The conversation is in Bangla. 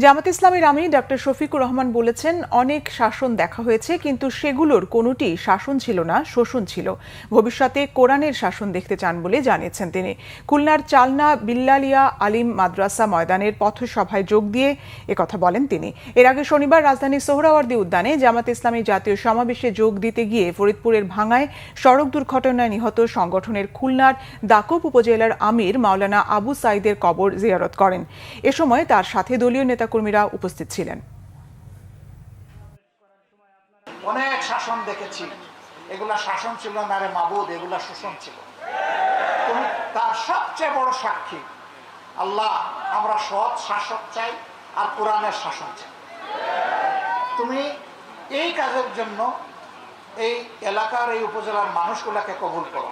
জামাত ইসলামের আমির ডক্টর শফিকুর রহমান বলেছেন, অনেক শাসন দেখা হয়েছে, কিন্তু সেগুলোর কোনোটি শাসন ছিল না, শোষণ ছিল। ভবিষ্যতে কোরআনের শাসন দেখতে চান বলে জানিয়েছেন তিনি। খুলনার চালনা বিল্লালিয়া আলিম মাদ্রাসা ময়দানের পথসভায় যোগ দিয়ে একথা বলেন তিনি। এর আগে শনিবার রাজধানীর সোহরাওয়ার্দী উদ্যানে জামাত ইসলামী জাতীয় সমাবেশে যোগ দিতে গিয়ে ফরিদপুরের ভাঙ্গায় সড়ক দুর্ঘটনায় নিহত সংগঠনের খুলনার দাকুব উপজেলার আমির মাওলানা আবু সাইদের কবর জিয়ারত করেন। এ সময় তার সাথে দলীয় নেতাকর্মীরা উপস্থিত ছিলেন। অনেক শাসন দেখেছি, এগুলা শাসন ছিল না রে মাবুদ, এগুলা শোষণ ছিল। তুমি তার সবচেয়ে বড় সাক্ষী। আল্লাহ, আমরা সৎ শাসক চাই আর কোরআনের শাসন চাই। তুমি এই কাজের জন্য এই এলাকার এই উপজেলার মানুষগুলাকে কবুল করো।